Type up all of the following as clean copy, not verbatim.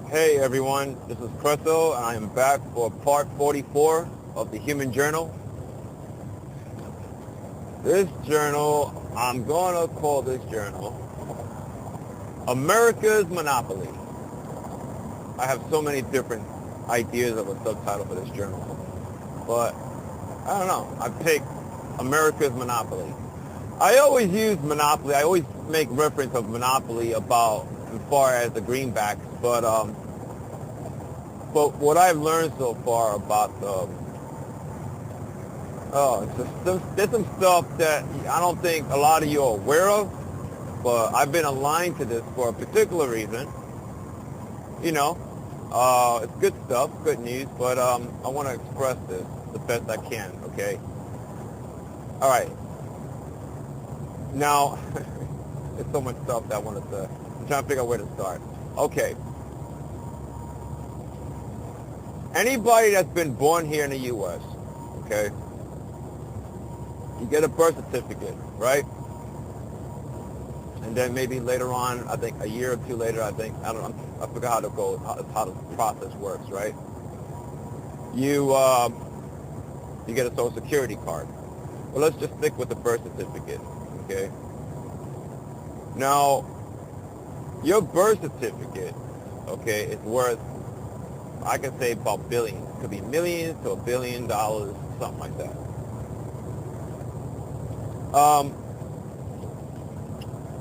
Hey everyone, this is Creso and I am back for part 44 of the Human Journal. This journal, I'm going to call this journal America's Monopoly. I have so many different ideas of a subtitle for this journal, but I don't know. I picked America's Monopoly. I always use Monopoly. I always make reference of Monopoly about as far as the greenbacks, but what I've learned so far about there's some stuff that I don't think a lot of you are aware of, but I've been aligned to this for a particular reason. You know, it's good stuff, good news, but I want to express this the best I can, okay? All right. Now, there's so much stuff that I wanted to, I'm trying to figure out where to start. Okay. Anybody that's been born here in the U.S., okay, you get a birth certificate, right? And then maybe later on, I think a year or two later, I forgot how to go, how the process works, right? You get a Social Security card. Well, let's just stick with the birth certificate, okay? Now, your birth certificate, okay, is worth, I can say about billions. It could be millions to $1 billion, something like that.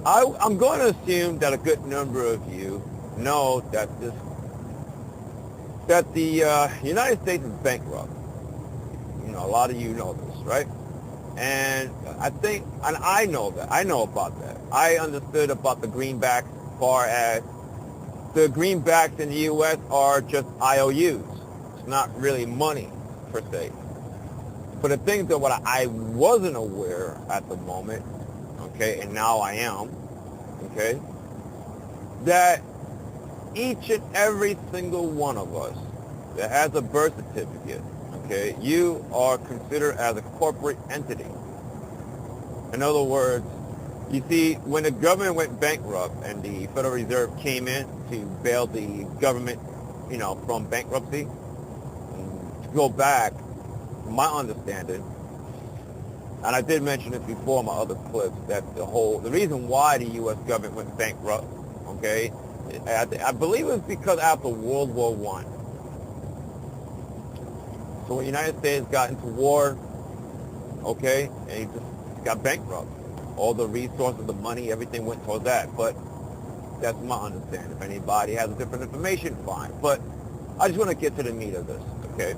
I'm going to assume that a good number of you know that the United States is bankrupt. You know, a lot of you know this, right? And I know that. I know about that. I understood about the greenbacks as far as the greenbacks in the U.S. are just IOUs. It's not really money, per se. But the thing that what I wasn't aware at the moment, okay, and now I am, okay, that each and every single one of us that has a birth certificate, okay, you are considered as a corporate entity. In other words, you see, when the government went bankrupt and the Federal Reserve came in to bail the government, you know, from bankruptcy, to go back, from my understanding, and I did mention this before in my other clips, that the reason why the U.S. government went bankrupt, okay, I believe it was because after World War I. So when the United States got into war, okay, and it just got bankrupt. All the resources, the money, everything went towards that. But that's my understanding. If anybody has different information, fine. But I just want to get to the meat of this, okay?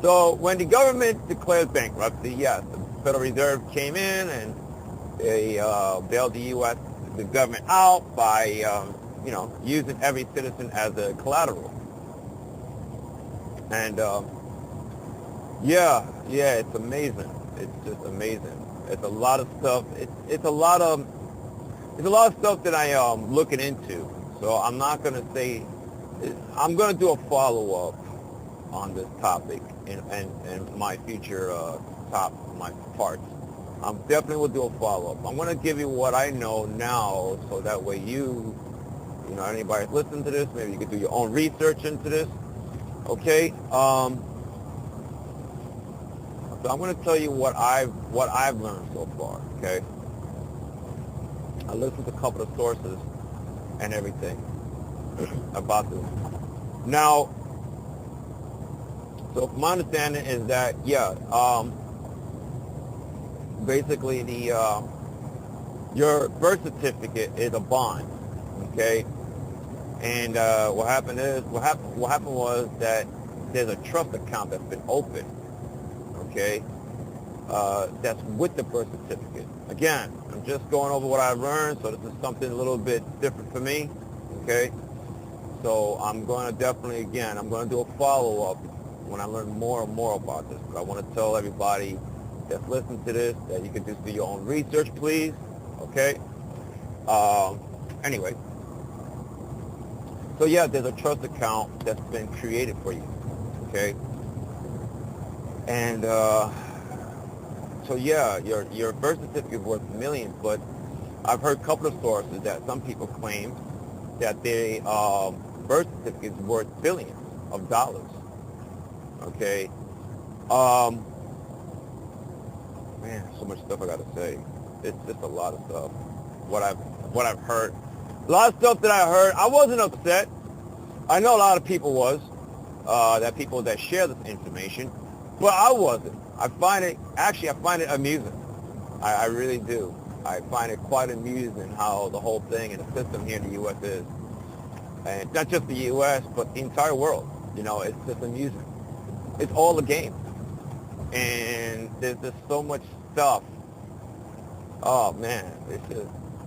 So when the government declared bankruptcy, yes, the Federal Reserve came in and they bailed the U.S., the government out by, using every citizen as a collateral. And it's amazing. It's just amazing. It's a lot of stuff. It's a lot of stuff that I am looking into. So I'm not going to say. I'm going to do a follow-up on this topic in my future my parts. I'm definitely will do a follow-up. I'm going to give you what I know now, so that way you know, anybody that's listening to this, maybe you can do your own research into this. Okay. So I'm going to tell you what I've learned so far, okay? I listened to a couple of sources and everything about this. Now, so my understanding is that, basically your birth certificate is a bond, okay? And what happened was that there's a trust account that's been opened, okay, that's with the birth certificate. Again, I'm just going over what I've learned, so this is something a little bit different for me, okay? So I'm going to I'm going to do a follow-up when I learn more and more about this. But I want to tell everybody that's listening to this that you can just do your own research, please, okay? Anyway, so yeah, there's a trust account that's been created for you, okay? And so yeah, your birth certificate is worth millions, but I've heard a couple of sources that some people claim that their birth certificate is worth billions of dollars. Okay. Um, Man, so much stuff I gotta say. It's just a lot of stuff. What I've heard. A lot of stuff that I heard. I wasn't upset. I know a lot of people was. That people that share this information, but I wasn't. I find it amusing. I really do. I find it quite amusing how the whole thing and the system here in the U.S. is, and not just the U.S. but the entire world. It's just amusing. It's all a game. And there's just so much stuff. Oh man,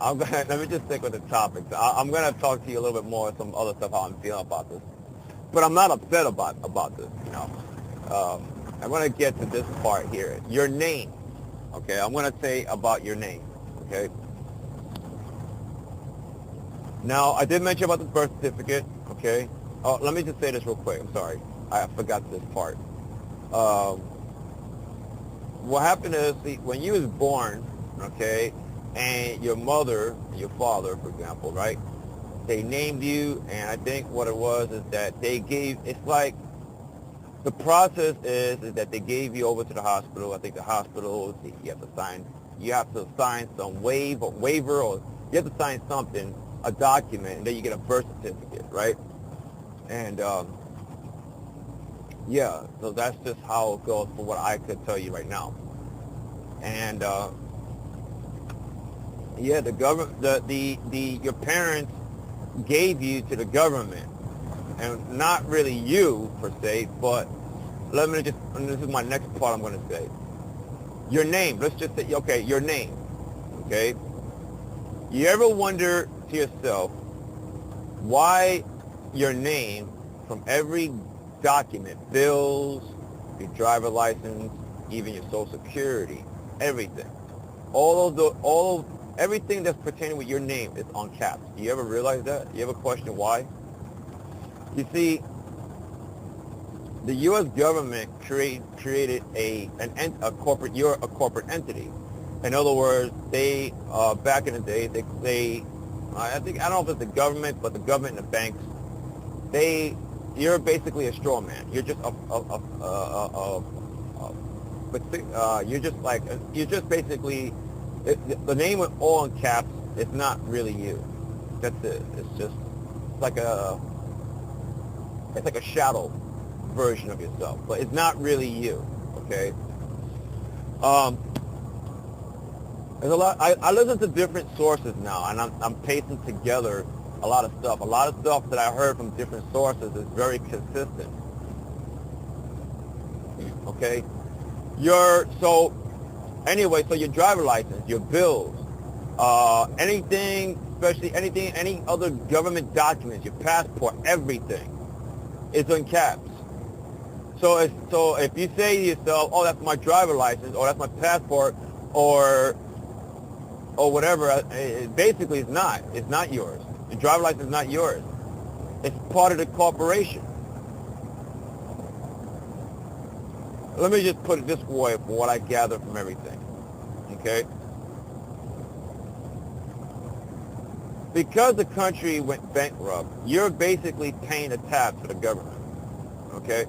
let me just stick with the topics. I'm gonna talk to you a little bit more, some other stuff, how I'm feeling about this. But I'm not upset about this. I'm gonna get to this part here. Your name. Okay, I'm gonna say about your name. Okay. Now I did mention about the birth certificate. Okay. Oh, let me just say this real quick. I'm sorry, I forgot this part. What happened is, see, when you was born, okay, and your mother and your father, for example, right, they named you, and I think what it was is that they gave, it's like, the process is that they gave you over to the hospital. I think the hospital, you have to sign some waiver, or you have to sign something, a document, and then you get a birth certificate, right? And, yeah, so that's just how it goes for what I could tell you right now. And yeah, the government, your parents gave you to the government, and not really you per se, but this is my next part I'm going to say. Your name, let's just say, okay, your name, okay? You ever wonder to yourself why your name from every document, bills, your driver license, even your social security, everything, everything that's pertaining with your name is on caps. Do you ever realize that? Do you ever question why? You see, the U.S. government created a corporate. You're a corporate entity. In other words, they back in the day, I don't know if it's the government, but the government and the banks, you're basically a straw man. You're just you're just basically, the name with all in caps. It's not really you. That's it. It's just like a shadow version of yourself, but it's not really you. Okay. There's a lot. I listen to different sources now, and I'm pasting together a lot of stuff. A lot of stuff that I heard from different sources is very consistent. Okay. So your driver license, your bills, anything, especially any other government documents, your passport, everything is in caps. So if you say to yourself, oh, that's my driver license, or that's my passport, or whatever, basically it's not. It's not yours. The driver license is not yours. It's part of the corporation. Let me just put it this way from what I gather from everything. Okay? Because the country went bankrupt, you're basically paying a tab to the government. Okay?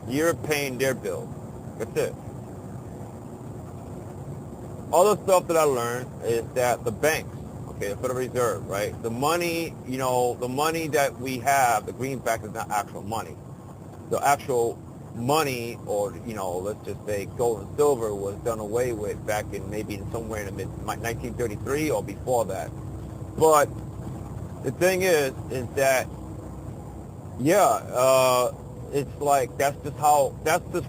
You're paying their bill. That's it. Other stuff that I learned is that the banks, okay, the Federal Reserve, right? The money, the money that we have, the greenback is not actual money. The actual money, or, let's just say gold and silver, was done away with back in maybe somewhere in the mid 1933 or before that. But the thing is that, yeah, it's like that's just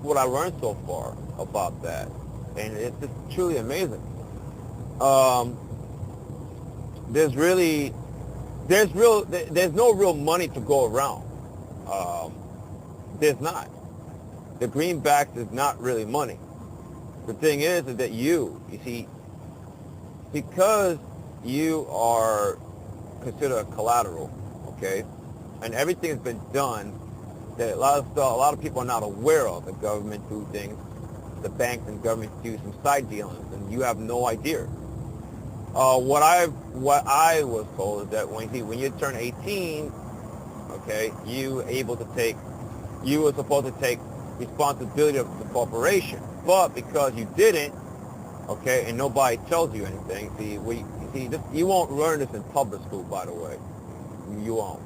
what I learned so far about that, and it's just truly amazing. There's no real money to go around. There's not. The greenbacks is not really money. The thing is that you see, because you are considered a collateral, okay, and everything has been done that a lot of people are not aware of. The government do things, the banks and government do some side dealings, and you have no idea. What I was told is that when you turn 18, okay, you were supposed to take responsibility of the corporation, but because you didn't, okay, and nobody tells you anything. You won't learn this in public school, by the way. You won't.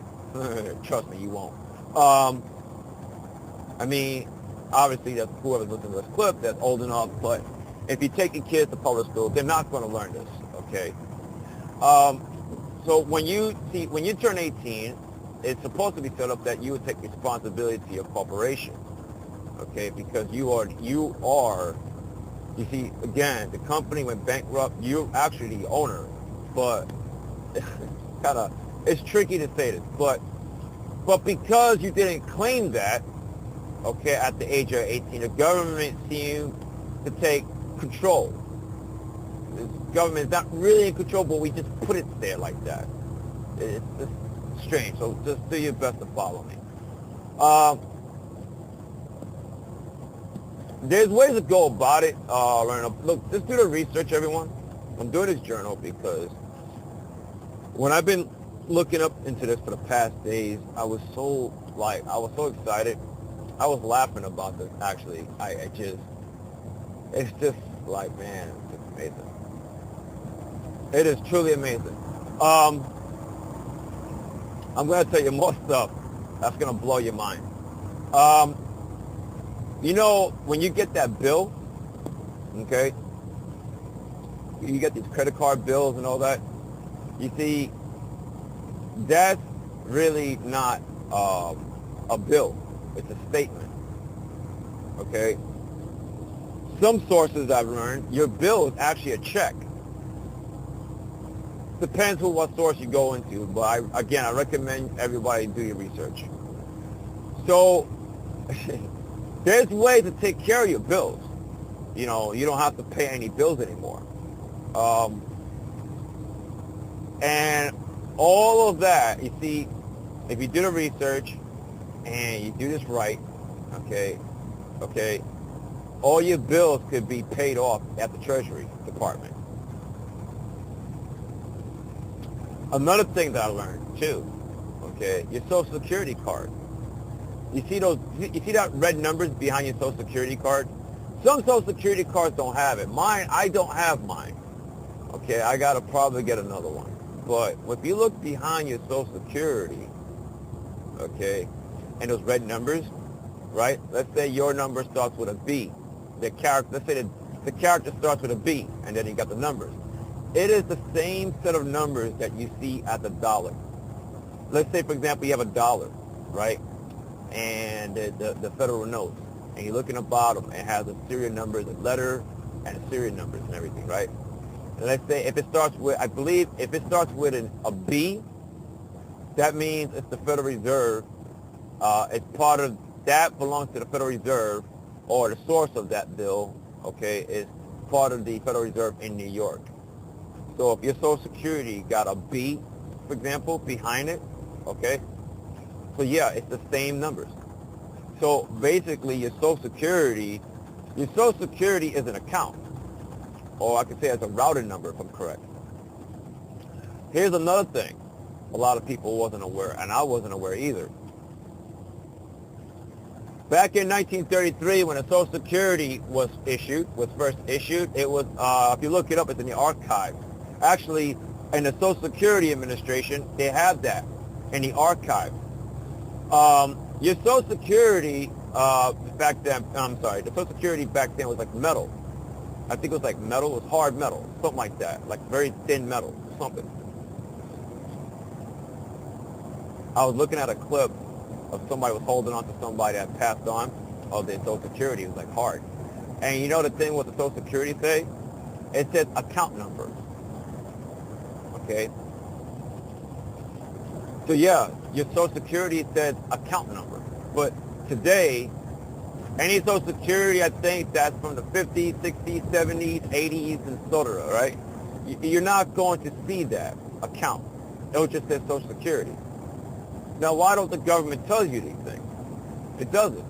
Trust me, you won't. I mean, obviously, that's whoever's listening to this clip that's old enough, but if you take your kids to public school, they're not going to learn this, okay? So when you turn 18, it's supposed to be set up that you would take responsibility to your corporation, okay? Because you are, you see, again, the company went bankrupt. You're actually the owner, but it's tricky to say this, but because you didn't claim that, okay, at the age of 18, the government seemed to take control. The government is not really in control, but we just put it there like that. It's strange, so just do your best to follow me. There's ways to go about it. Look, just do the research, everyone. I'm doing this journal because when I've been looking up into this for the past days, I was so excited. I was laughing about this, actually. It's just like, man, it's just amazing. It is truly amazing. I'm going to tell you more stuff that's going to blow your mind. You know, when you get that bill, okay, you get these credit card bills and all that, you see, that's really not a bill. It's a statement, okay? Some sources I've learned, your bill is actually a check. Depends on what source you go into, but I recommend everybody do your research. So, there's ways to take care of your bills. You know, you don't have to pay any bills anymore. And all of that, you see, if you do the research and you do this right, okay, all your bills could be paid off at the Treasury Department. Another thing that I learned too, okay, your Social Security card. You see that red numbers behind your Social Security card? Some Social Security cards don't have it. Mine, I don't have mine. Okay, I gotta probably get another one. But if you look behind your Social Security, okay, and those red numbers, right? Let's say your number starts with a B. Let's say the character starts with a B, and then you got the numbers. It is the same set of numbers that you see at the dollar. Let's say, for example, you have a dollar, right? And the federal notes, and you look in the bottom, it has a serial number, the letter, and the serial numbers and everything, right? And let's say if it starts with, I believe, if it starts with a B, that means it's the Federal Reserve. It's part of, that belongs to the Federal Reserve, or the source of that bill, okay, is part of the Federal Reserve in New York. So if your Social Security got a B, for example, behind it, okay, so yeah, it's the same numbers. So basically your Social Security is an account, or I could say it's a routing number if I'm correct. Here's another thing a lot of people wasn't aware, and I wasn't aware either. Back in 1933, when the Social Security was first issued, it was, if you look it up, it's in the archive. Actually, in the Social Security Administration, they have that in the archive. Your Social Security back then, the Social Security back then was like metal. I think it was like metal, it was hard metal, something like that, like very thin metal, something. I was looking at a clip of somebody was holding on to somebody that passed on of their Social Security. It was like hard. And you know the thing what the Social Security say? It says account number. Okay? So yeah, your Social Security says account number. But today, any Social Security, I think that's from the 50s, 60s, 70s, 80s, and etc., right? You're not going to see that account. It'll just say Social Security. Now, why don't the government tell you these things? It doesn't.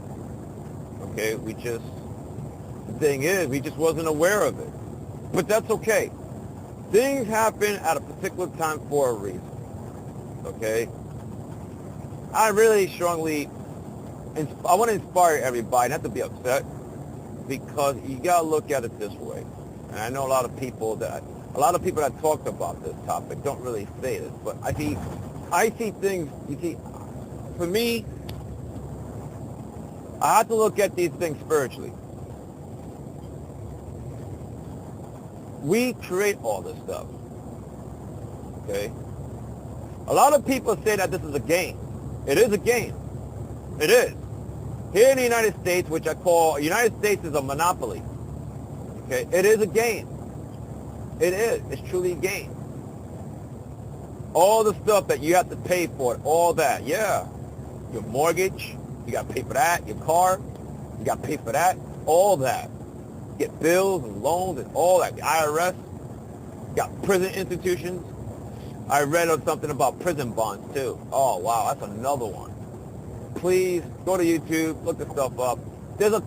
Okay, the thing is, we just wasn't aware of it. But that's okay. Things happen at a particular time for a reason. Okay? I really strongly, I want to inspire everybody not to be upset, because you got to look at it this way. And I know a lot of people that talked about this topic don't really say this, but I see things, you see, for me, I have to look at these things spiritually. We create all this stuff. Okay? A lot of people say that this is a game. It is a game. It is. Here in the United States, which I call, United States is a monopoly. Okay? It is a game. It is. It's truly a game. All the stuff that you have to pay for it, all that, yeah. Your mortgage, you got to pay for that. Your car, you got to pay for that. All that. Get bills and loans and all that. The IRS, got prison institutions. I read something about prison bonds too. Oh wow, that's another one. Please go to YouTube, look this stuff up. There's a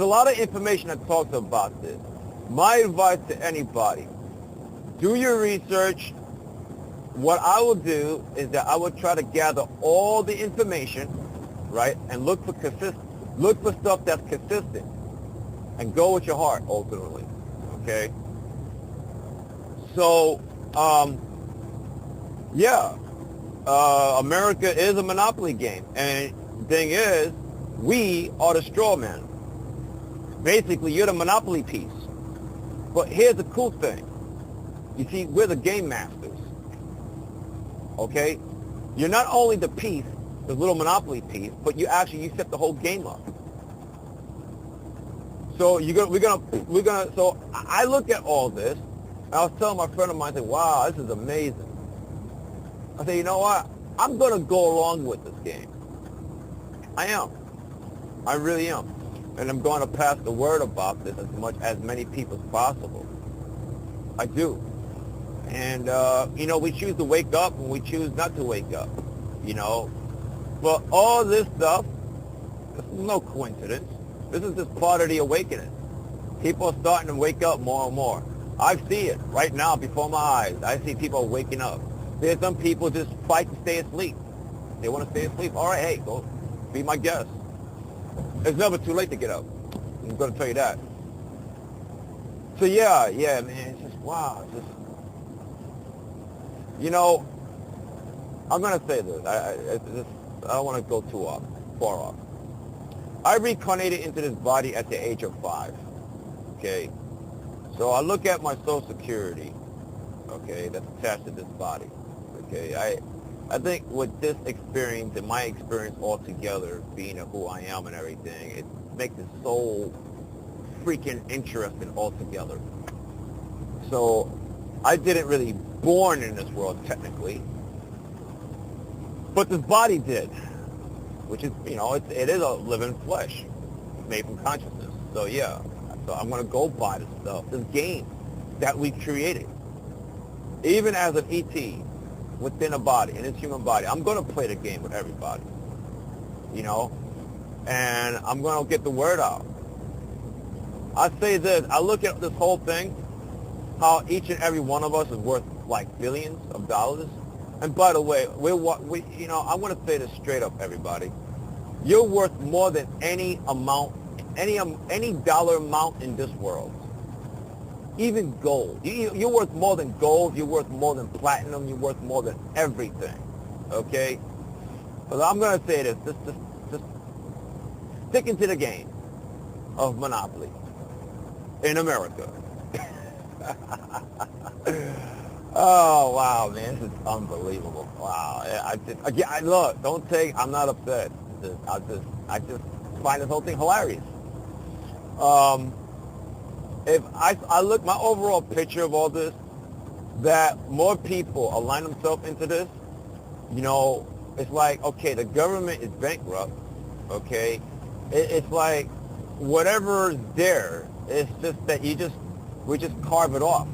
lot of information that talks about this. My advice to anybody: do your research. What I will do is that I will try to gather all the information, right, and look for stuff that's consistent, and go with your heart ultimately. Okay. So, America is a monopoly game, and the thing is, we are the straw man. Basically, you're the monopoly piece. But here's the cool thing. You see, we're the game masters. Okay? You're not only the piece, the little monopoly piece, but you set the whole game up. So so I look at all this, and I was telling my friend of mine, I said, wow, this is amazing. I said, you know what? I'm going to go along with this game. I am. I really am. And I'm going to pass the word about this as many people as possible. I do. And, we choose to wake up and we choose not to wake up, But all this stuff, this is no coincidence. This is just part of the awakening. People are starting to wake up more and more. I see it right now before my eyes. I see people waking up. There's some people just fight to stay asleep. They want to stay asleep. All right, hey, go be my guest. It's never too late to get up. I'm going to tell you that. So yeah, man, it's just, wow. It's just, I'm going to say this. I don't want to go too far off. I reincarnated into this body at the age of 5. Okay? So I look at my Social Security, okay, that's attached to this body. Okay, I think with this experience and my experience altogether, being who I am and everything, it makes it so freaking interesting altogether. So I didn't really born in this world technically, but this body did, which is, it is a living flesh made from consciousness. So yeah, so I'm going to go by this stuff, this game that we created. Even as an ET within a body, in its human body, I'm going to play the game with everybody, and I'm going to get the word out. I say this, I look at this whole thing, how each and every one of us is worth like billions of dollars. And by the way, I want to say this straight up, everybody. You're worth more than any dollar amount in this world. Even gold. You're worth more than gold. You're worth more than platinum. You're worth more than everything. Okay? But I'm going to say this. Just sticking to the game of Monopoly in America. Oh, wow, man. This is unbelievable. Wow. Look, I'm not upset. I just find this whole thing hilarious. If I look, my overall picture of all this, that more people align themselves into this, it's like, okay, the government is bankrupt, okay? It's like whatever's there, it's just that we just carve it off.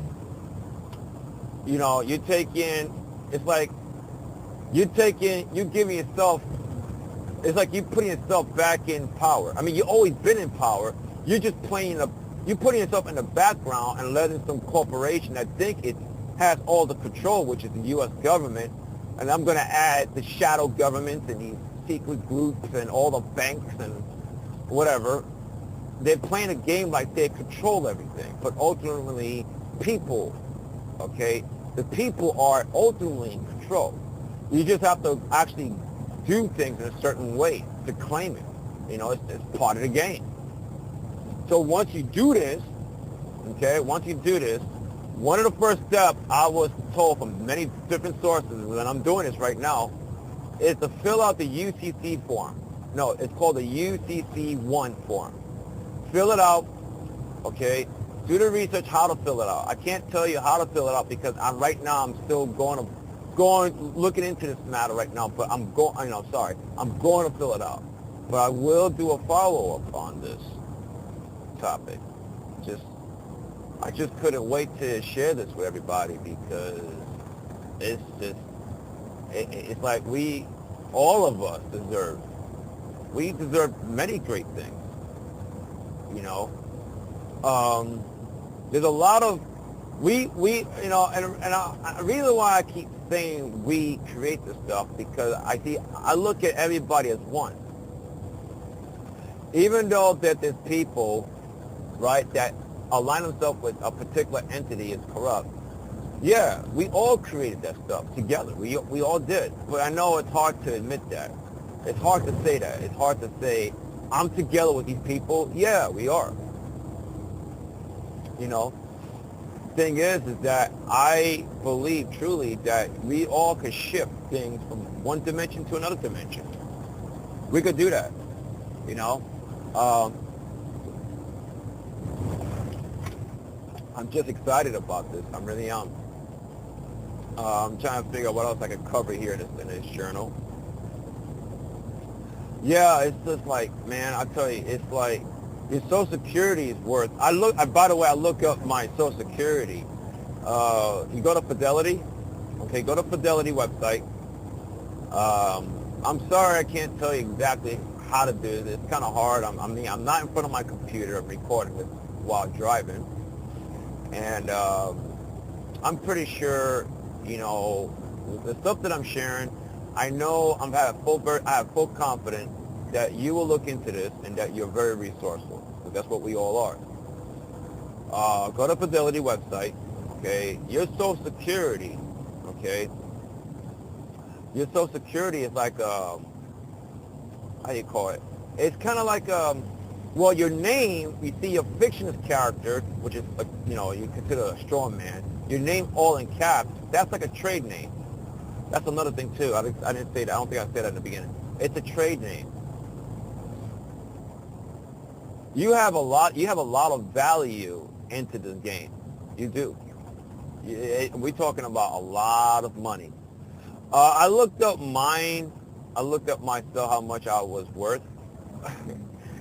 You take in, it's like you giving yourself, it's like you putting yourself back in power. I mean, you've always been in power. You're just playing You're putting yourself in the background and letting some corporation that think it has all the control, which is the U.S. government, and I'm going to add the shadow governments and these secret groups and all the banks and whatever. They're playing a game like they control everything, but ultimately people, okay, the people are ultimately in control. You just have to actually do things in a certain way to claim it. You know, it's part of the game. So once you do this, okay, one of the first steps I was told from many different sources, and I'm doing this right now, is to fill out the UCC form. No, it's called the UCC1 form. Fill it out, okay? Do the research how to fill it out. I can't tell you how to fill it out because right now I'm still looking into this matter right now, but I'm going to fill it out. But I will do a follow-up on this topic. I just couldn't wait to share this with everybody because it's like all of us deserve many great things. You know, there's a lot of and the reason why I keep saying we create this stuff because I look at everybody as one. Even though that there's people, right, that align themselves with a particular entity is corrupt. Yeah, we all created that stuff together. We all did. But I know it's hard to admit that. It's hard to say that. It's hard to say, I'm together with these people. Yeah, we are. You know, thing is that I believe truly that we all could shift things from one dimension to another dimension. We could do that, you know. I'm just excited about this. I really am. I'm trying to figure out what else I could cover here in this journal. Yeah, it's just like, man, I tell you, it's like your Social Security is worth. By the way, I look up my Social Security. You go to Fidelity. Okay, go to Fidelity website. I'm sorry I can't tell you exactly how to do this. It's kind of hard. I'm not in front of my computer. I'm recording this while driving. And I'm pretty sure, you know, the stuff that I'm sharing, I know I have full confidence that you will look into this and that you're very resourceful. Because that's what we all are. Go to Fidelity website, okay? Your Social Security, okay? Your Social Security is like, how do you call it? It's kind of like, well, your name, you see your fictionist character, which is, you know, you consider a strong man. Your name all in caps, that's like a trade name. That's another thing, too. I didn't say that. I don't think I said that in the beginning. It's a trade name. You have a lot of value into this game. You do. We're talking about a lot of money. I looked up mine. I looked up myself how much I was worth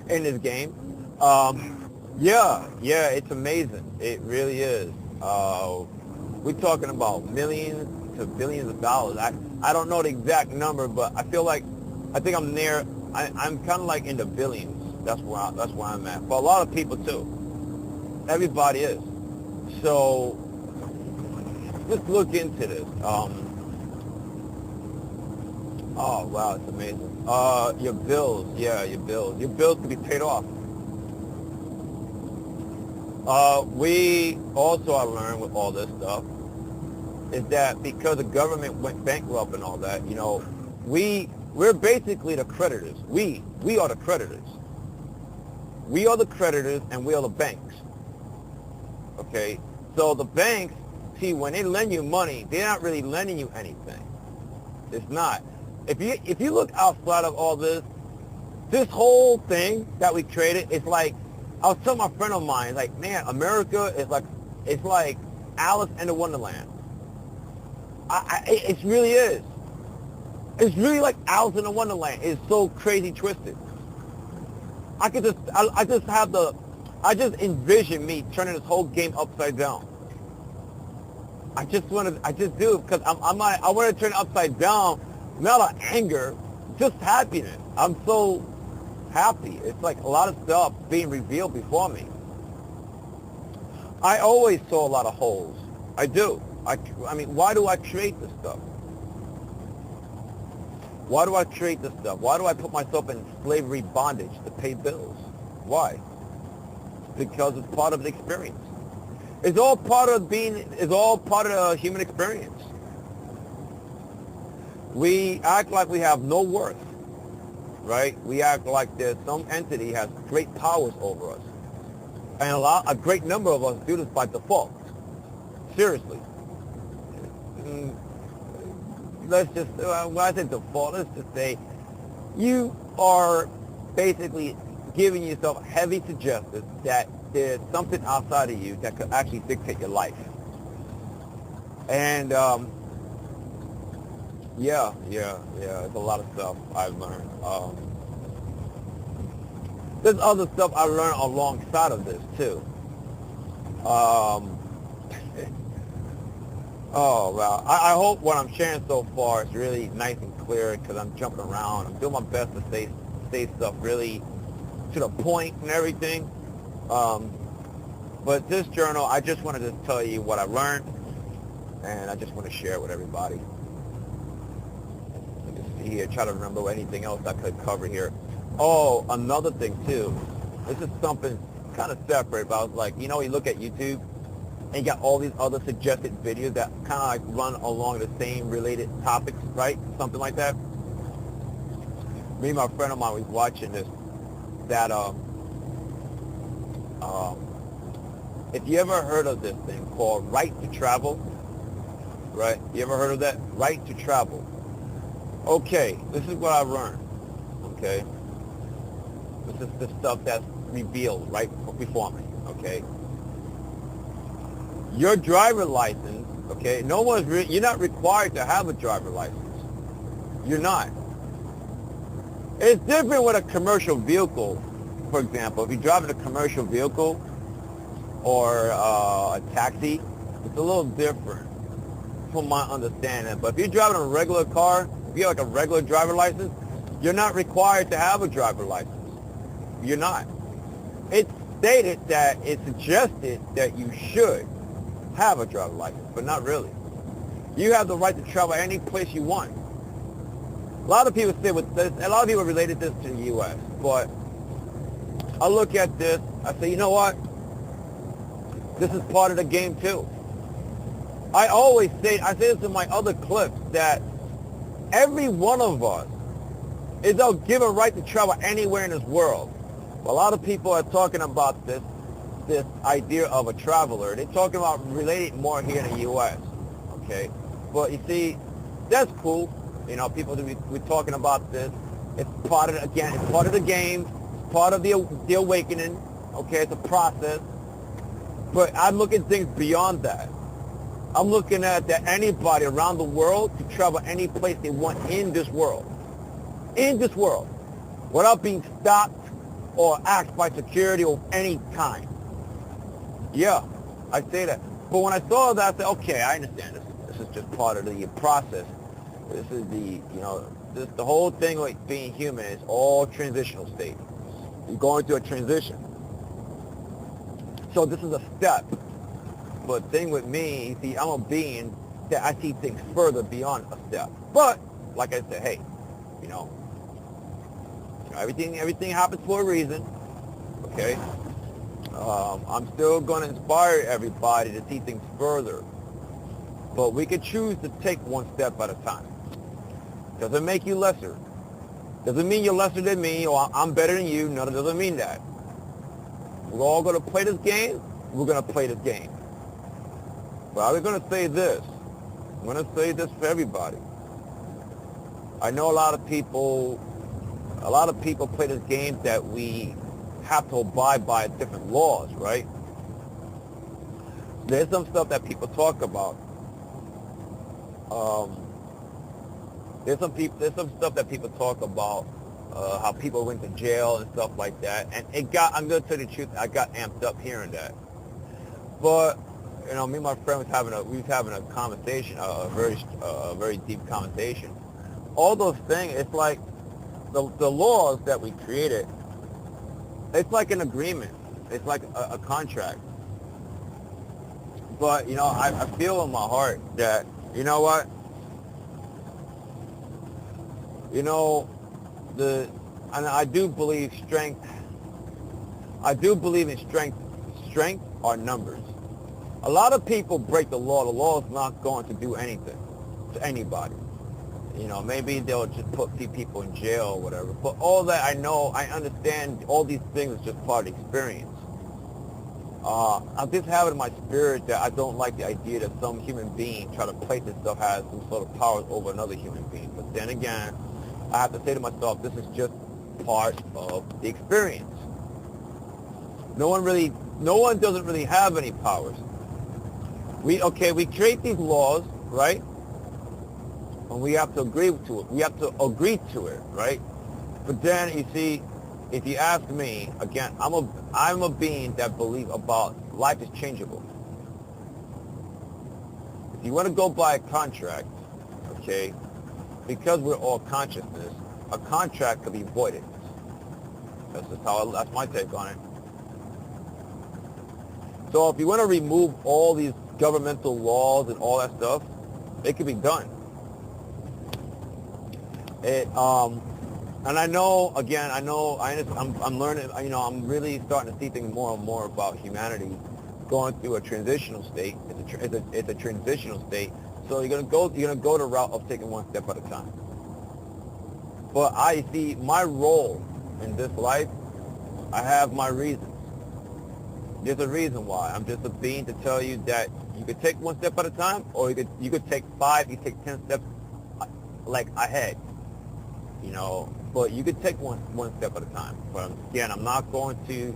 in this game. Yeah, it's amazing. It really is. We're talking about millions to billions of dollars. I don't know the exact number, but I think I'm near. I'm kind of like in the billions. That's where I'm at. For a lot of people too. Everybody is. So just look into this. Oh wow, it's amazing. Your bills, your bills can be paid off. We also, I learned with all this stuff, is that because the government went bankrupt and all that, you know, we're basically the creditors. We are the creditors. We are the creditors and we are the banks. Okay? So the banks, see, when they lend you money, they're not really lending you anything. It's not. If you look outside of all this whole thing that we created, it's like, I was telling my friend of mine, like, man, America is like, it's like Alice in the Wonderland. It really is. It's really like Alice in the Wonderland. It's so crazy twisted. I just envision me turning this whole game upside down. I just do, because I want to turn it upside down, not out of anger, just happiness. I'm so happy. It's like a lot of stuff being revealed before me. I always saw a lot of holes. I do. I mean, why do I create this stuff? Why do I create this stuff? Why do I put myself in slavery bondage to pay bills? Why? Because it's part of the experience. It's all part of the human experience. We act like we have no worth, right? We act like there's some entity has great powers over us. And a great number of us do this by default. Seriously. Let's just, when I say default, let's just say you are basically giving yourself heavy suggestions that there's something outside of you that could actually dictate your life. And yeah, it's a lot of stuff I've learned. There's other stuff I learned alongside of this too. Oh, well, I hope what I'm sharing so far is really nice and clear because I'm jumping around. I'm doing my best to say stuff really to the point and everything. But this journal, I just wanted to tell you what I learned, and I just want to share it with everybody. Let me see here, try to remember anything else I could cover here. Oh, another thing too. This is something kind of separate, but I was like, you know, you look at YouTube, and you got all these other suggested videos that kind of like run along the same related topics, right? Something like that. Me and my friend of mine was watching this, that, if you ever heard of this thing called Right to Travel, right? You ever heard of that? Right to Travel. Okay, this is what I learned, okay? This is the stuff that's revealed right before me, okay? Your driver license, okay, you're not required to have a driver license. You're not. It's different with a commercial vehicle, for example. If you're driving a commercial vehicle or a taxi, it's a little different from my understanding. But if you're driving a regular car, if you have like a regular driver license, you're not required to have a driver license. You're not. It's stated that it's suggested that you should have a driver license, but not really. You have the right to travel any place you want. A lot of people say with this, a lot of people related this to the U.S., but I look at this, I say, you know what? This is part of the game too. I say this in my other clips, that every one of us is given a right to travel anywhere in this world. A lot of people are talking about this idea of a traveler. They're talking about relating more here in the U.S., okay? But you see, that's cool. You know, people we're talking about this. It's part of, again, it's part of the game. It's part of the awakening, okay? It's a process. But I'm looking at things beyond that. I'm looking at that anybody around the world can travel any place they want in this world. In this world. Without being stopped or asked by security of any kind. Yeah, I say that. But when I saw that, I said, okay, I understand this. This is just part of the process. This is the whole thing with being human is all transitional state. You're going through a transition. So this is a step. But the thing with me, you see, I'm a being that I see things further beyond a step. But, like I said, hey, everything happens for a reason, okay? I'm still going to inspire everybody to see things further. But we can choose to take one step at a time. Doesn't make you lesser. Doesn't mean you're lesser than me or I'm better than you. No, it doesn't mean that. We're all going to play this game. We're going to play this game. But I'm going to say this. I'm going to say this for everybody. I know a lot of people play this game that we have to abide by different laws, right? There's some stuff that people talk about. There's some stuff that people talk about, how people went to jail and stuff like that. And I'm going to tell you the truth, I got amped up hearing that. But, me and my friend we was having a conversation, a very deep conversation. All those things, it's like the laws that we created, it's like an agreement. It's like a contract. But, I feel in my heart that, you know what? And I do believe in strength. Strength are numbers. A lot of people break the law. The law is not going to do anything to anybody. Maybe they'll just put people in jail or whatever. But all that I understand all these things is just part of the experience. I just have it in my spirit that I don't like the idea that some human being try to place itself has some sort of power over another human being. But then again, I have to say to myself, this is just part of the experience. No one doesn't really have any powers. We create these laws, right? And we have to agree to it. We have to agree to it, right? But then, you see, if you ask me, again, I'm a being that believes about life is changeable. If you want to go by a contract, okay, because we're all consciousness, a contract could be voided. That's my take on it. So if you want to remove all these governmental laws and all that stuff, it could be done. And I'm learning, I'm really starting to see things more and more about humanity going through a transitional state. It's a transitional state. So you're gonna go the route of taking one step at a time. But I see my role in this life. I have my reasons. There's a reason why. I'm just a being to tell you that you could take one step at a time, or you could take 5, you take 10 steps like ahead. But you could take one step at a time. But again, I'm not going to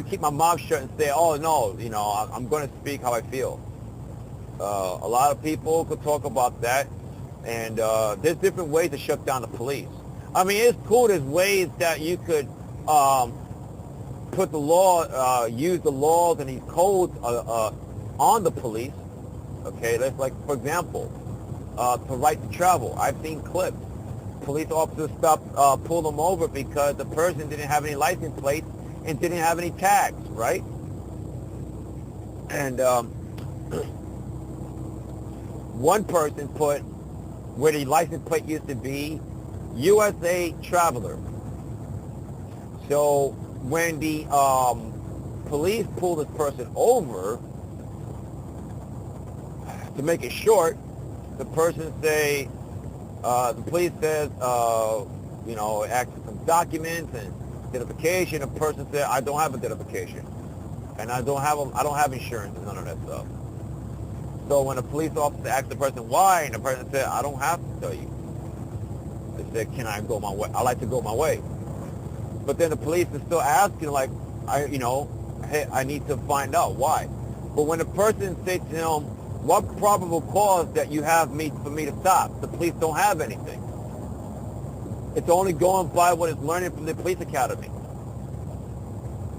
keep my mouth shut and say, oh no, I'm going to speak how I feel. A lot of people could talk about that, and there's different ways to shut down the police. I mean, it's cool. There's ways that you could put the law, use the laws and these codes on the police. Okay, that's like, for example, the right to travel. I've seen clips. Police officers pull them over because the person didn't have any license plates and didn't have any tags, right? And one person put where the license plate used to be, USA Traveler. So when the police pull this person over, to make it short, the person say, the police says, asks for some documents and identification. The person said, I don't have identification, and I don't have insurance and none of that stuff. So when the police officer asked the person why, and the person said, I don't have to tell you. They said, can I go my way? I like to go my way. But then the police is still asking, like, hey, I need to find out why. But when the person said to him, what probable cause that you have for me to stop? The police don't have anything. It's only going by what it's learning from the police academy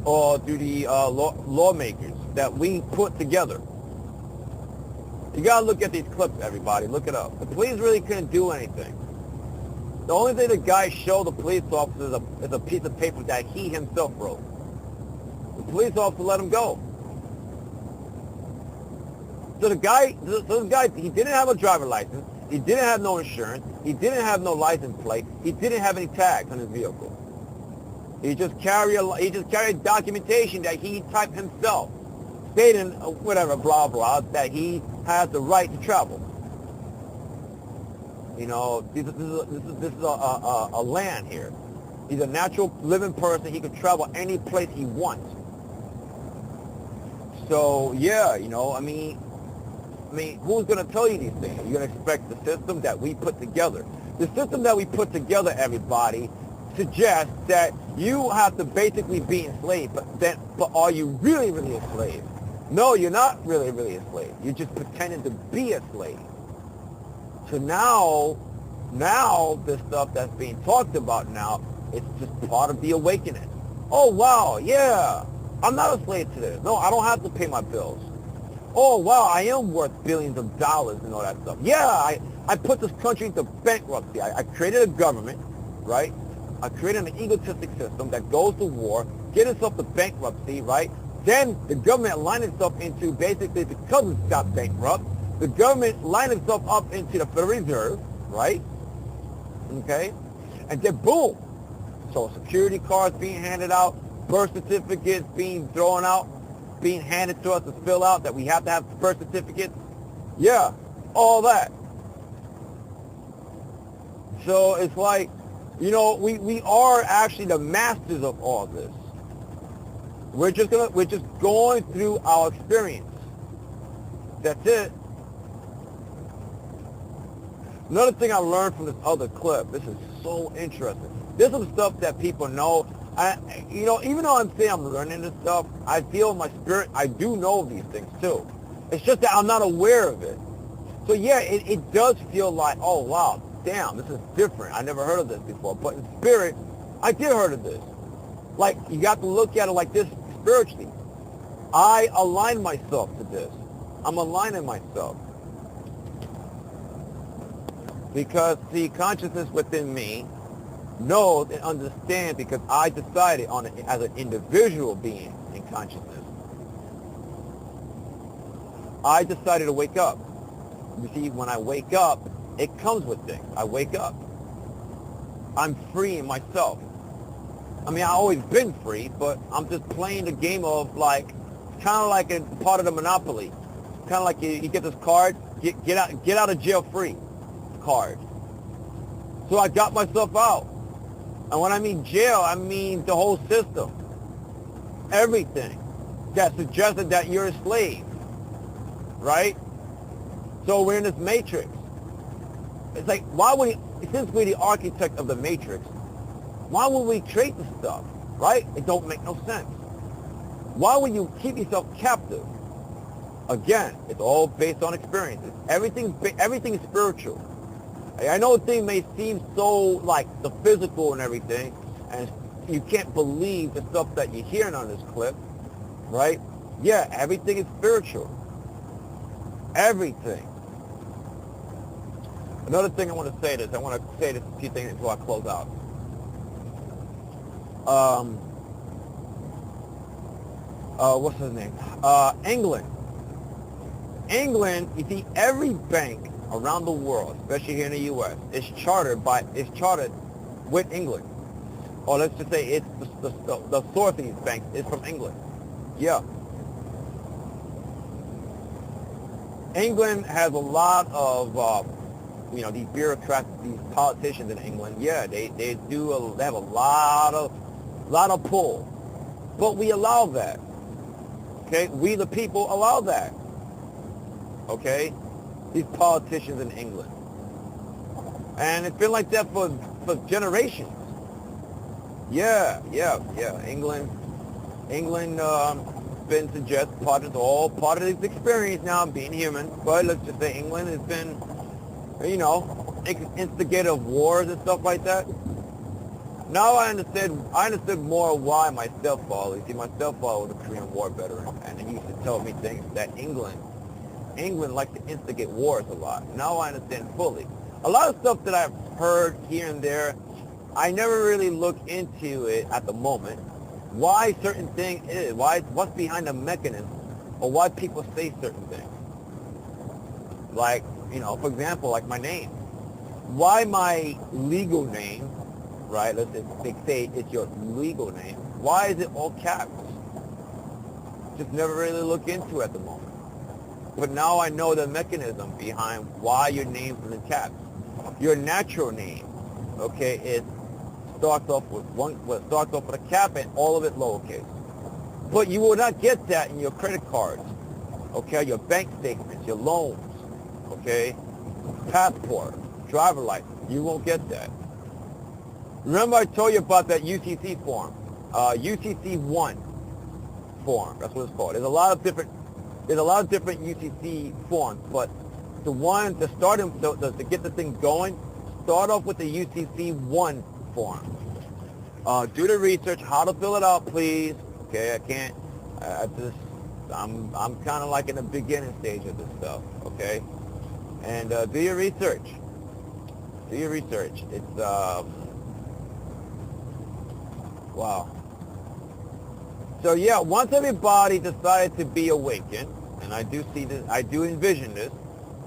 or through the lawmakers that we put together. You gotta look at these clips, everybody. Look it up. The police really couldn't do anything. The only thing the guy showed the police officer is a piece of paper that he himself wrote. The police officer let him go. So this guy, he didn't have a driver license. He didn't have no insurance. He didn't have no license plate. He didn't have any tags on his vehicle. He just carried documentation that he typed himself, stating whatever, blah blah, that he has the right to travel. This is a land here. He's a natural living person. He could travel any place he wants. So yeah, I mean, who's going to tell you these things? You're going to expect the system that we put together. The system that we put together, everybody, suggests that you have to basically be enslaved. But are you really, really a slave? No, you're not really, really a slave. You're just pretending to be a slave. So now the stuff that's being talked about now, it's just part of the awakening. Oh, wow, yeah, I'm not a slave to this. No, I don't have to pay my bills. Oh, wow, I am worth billions of dollars and all that stuff. Yeah, I put this country into bankruptcy. I created a government, right? I created an egotistic system that goes to war, get itself to bankruptcy, right? Then the government aligned itself into, basically because it's got bankrupt, the government lined itself up into the Federal Reserve, right? Okay? And then boom, Social Security cards being handed out, birth certificates being thrown out, being handed to us to fill out that we have to have birth certificates. Yeah, all that. So it's like, you know, we are actually the masters of all this. We're just going through our experience. That's it. Another thing I learned from this other clip, this is so interesting. This is stuff that people know. You know, even though I'm saying I'm learning this stuff, I feel in my spirit, I do know these things too. It's just that I'm not aware of it. So yeah, it does feel like, oh wow, damn, this is different. I never heard of this before. But in spirit, I did heard of this. Like, you got to look at it like this spiritually. I align myself to this. I'm aligning myself. Because the consciousness within me knows and understands, because I decided on it as an individual being in consciousness. I decided to wake up. You see, when I wake up, it comes with things. I wake up. I'm free in myself. I mean, I've always been free, but I'm just playing the game of, like, kind of like a part of the Monopoly. Kind of like you get this card, get out of jail free card. So I got myself out. And when I mean jail, I mean the whole system. Everything that suggested that you're a slave. Right? So we're in this matrix. It's like, why would since we're the architect of the matrix, why would we create this stuff? Right? It don't make no sense. Why would you keep yourself captive? Again, it's all based on experiences. Everything is spiritual. I know things may seem so like the physical and everything, and you can't believe the stuff that you're hearing on this clip, right? Yeah, everything is spiritual. Everything. Another thing I want to say this. I want to say this a few things before I close out. What's his name? England. England, you see, every bank around the world, especially here in the U.S., is chartered with England. Or let's just say it's the source of these banks is from England. Yeah. England has a lot of, these bureaucrats, these politicians in England. Yeah, they have a lot of pull. But we allow that. Okay? We the people allow that. Okay? These politicians in England. And it's been like that for generations. Yeah. England been suggested all part of this experience now, being human. But let's just say England has been, instigator of wars and stuff like that. Now I understood more why my stepfather, you see, my stepfather was a Korean War veteran, and he used to tell me things that England liked to instigate wars a lot. Now I understand fully. A lot of stuff that I've heard here and there, I never really look into it at the moment. Why certain thing is, what's behind the mechanism, or why people say certain things. Like, for example, like my name. Why my legal name, right? Let's say it's your legal name. Why is it all caps? Just never really look into it at the moment. But now I know the mechanism behind why your name's in the caps. Your natural name, okay, starts off with a cap and all of it lowercase. But you will not get that in your credit cards, okay, your bank statements, your loans, okay, passport, driver license. You won't get that. Remember I told you about that UCC form, UCC1 form. That's what it's called. There's a lot of different UCC forms, but the one to start to get the thing going, start off with the UCC1 form. Do the research, how to fill it out, please. Okay, I can't. I'm kind of like in the beginning stage of this stuff. Okay, and do your research. Do your research. It's wow. So yeah, once everybody decided to be awakened, and I do see this, I do envision this.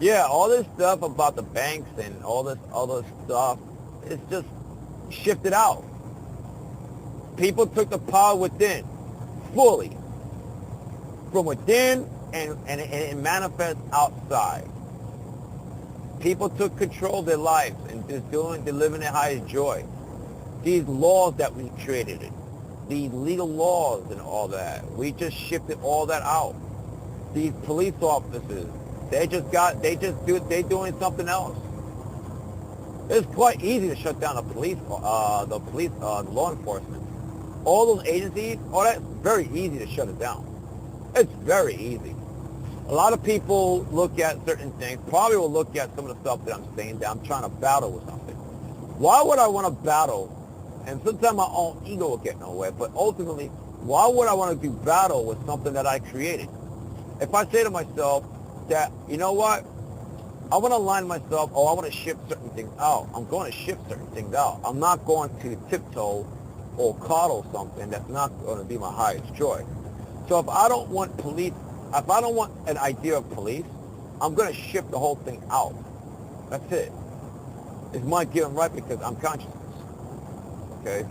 Yeah, all this stuff about the banks and all this other stuff, it's just shifted out. People took the power within, fully, from within, and it manifests outside. People took control of their lives and they're living their highest joy. These laws that we created, these legal laws and all that, we just shifted all that out. These police officers, they're doing something else. It's quite easy to shut down law enforcement. All those agencies, all that, very easy to shut it down. It's very easy. A lot of people look at certain things, probably will look at some of the stuff that I'm saying, that I'm trying to battle with something. Why would I want to battle? And sometimes my own ego will get in the way, but ultimately, why would I want to do battle with something that I created? If I say to myself that, you know what, I want to align myself, or I want to shift certain things out, I'm going to shift certain things out. I'm not going to tiptoe or coddle something that's not going to be my highest joy. So if I don't want if I don't want an idea of police, I'm going to shift the whole thing out. That's it. It's my given right because I'm consciousness. Okay?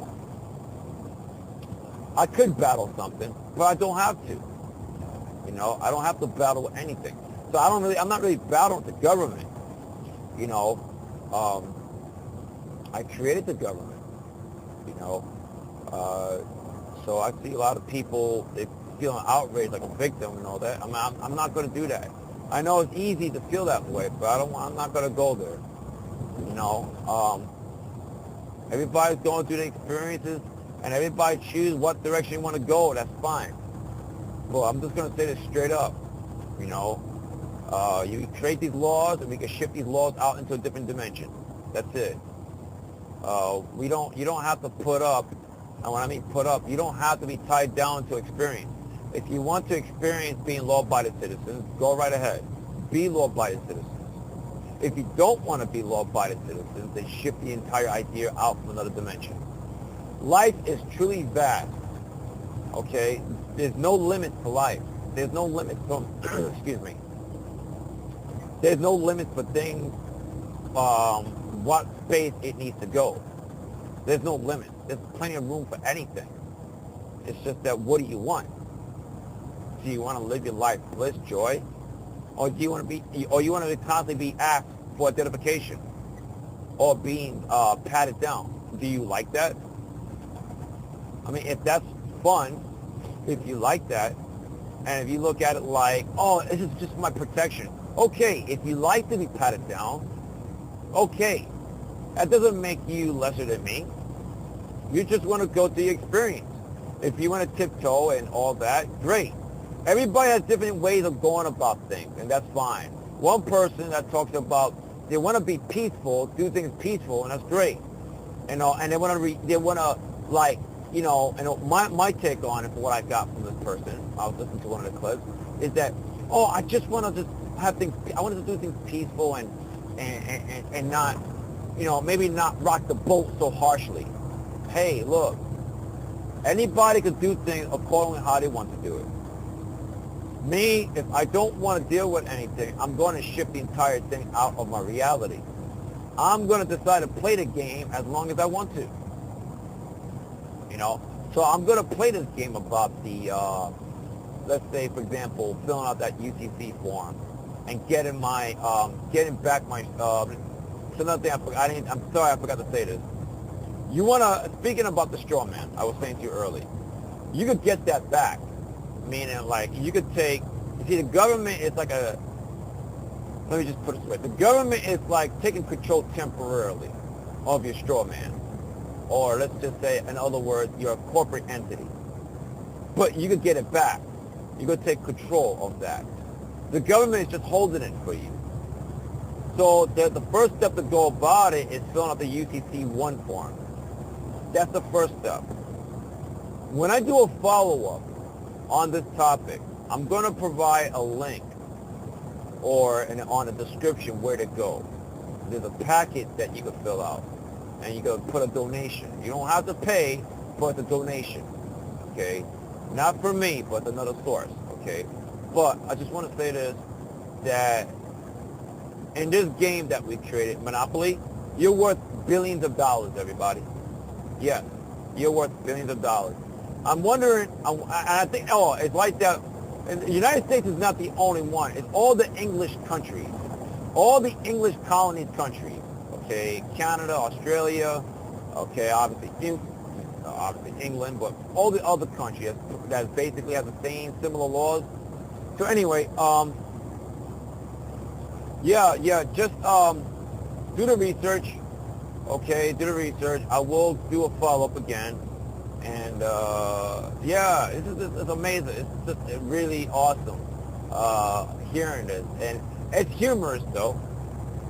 I could battle something, but I don't have to. You know, I don't have to battle with anything. So I'm not really battling with the government. You know, I created the government. You know, so I see a lot of people feeling outraged like a victim and all that. I'm not going to do that. I know it's easy to feel that way, but I'm not going to go there. You know, everybody's going through the experiences, and everybody choose what direction you want to go. That's fine. Well, I'm just going to say this straight up. You know, you can create these laws, and we can shift these laws out into a different dimension. That's it. You don't have to put up, and when I mean put up, you don't have to be tied down to experience. If you want to experience being law-abiding citizens, go right ahead. Be law-abiding citizens. If you don't want to be law-abiding citizens, then shift the entire idea out from another dimension. Life is truly vast. Okay? There's no limit to life. There's no limit from, excuse me. There's no limit for things, what space it needs to go. There's no limit. There's plenty of room for anything. It's just that, what do you want? Do you want to live your life bliss, joy? Or do you want to constantly be asked for identification? Or being patted down? Do you like that? I mean, if that's fun, if you like that, and if you look at it like, oh, this is just my protection. Okay, if you like to be patted down, okay. That doesn't make you lesser than me. You just want to go through the experience. If you want to tiptoe and all that, great. Everybody has different ways of going about things, and that's fine. One person that talks about they want to be peaceful, do things peaceful, and that's great. You know, and they want to like, you know, and my take on it, for what I got from this person, I was listening to one of the clips, is that, oh, I just want to just have things, I want to do things peaceful and not, you know, maybe not rock the boat so harshly. Hey, look, anybody could do things according to how they want to do it. Me, if I don't want to deal with anything, I'm going to shift the entire thing out of my reality. I'm going to decide to play the game as long as I want to. You know? So I'm going to play this game about the, let's say, for example, filling out that UCC form and getting back my, it's another thing I'm sorry I forgot to say this. You want to, speaking about the straw man, I was saying to you earlier, you could get that back. Meaning, like, you could take, you see, the government is like let me just put it this way. The government is like taking control temporarily of your straw man. Or let's just say, in other words, you're a corporate entity. But you could get it back. You could take control of that. The government is just holding it for you. So the first step to go about it is filling out the UCC-1 form. That's the first step. When I do a follow-up on this topic, I'm going to provide a link on the description where to go. There's a packet that you can fill out, and you can put a donation. You don't have to pay, but it's a donation. Okay? Not for me, but another source, okay? But I just want to say this, that in this game that we created, Monopoly, you're worth billions of dollars, everybody. Yes, you're worth billions of dollars. I'm wondering, I think, it's like that. And the United States is not the only one. It's all the English countries, all the English colonies countries, okay? Canada, Australia, okay, obviously England, but all the other countries that basically have the same similar laws. So anyway, just do the research, okay? Do the research. I will do a follow-up again, and it's amazing. It's just really awesome hearing this, and it's humorous though.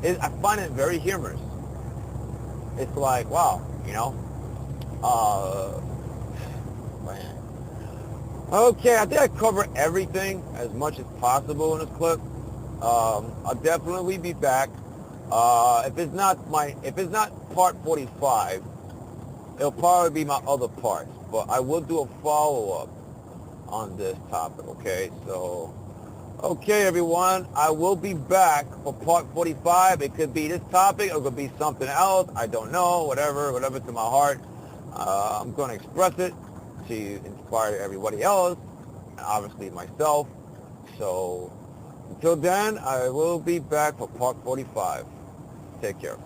I find it very humorous. It's like, wow, you know. Man. Okay, I think I covered everything as much as possible in this clip. I'll definitely be back. If it's not part 45, it'll probably be my other parts. But I will do a follow-up on this topic. Okay, so okay, everyone, I will be back for part 45. It could be this topic, or it could be something else. I don't know. Whatever to my heart. I'm going to express it to inspire everybody else, and obviously myself. So until then, I will be back for part 45. Take care.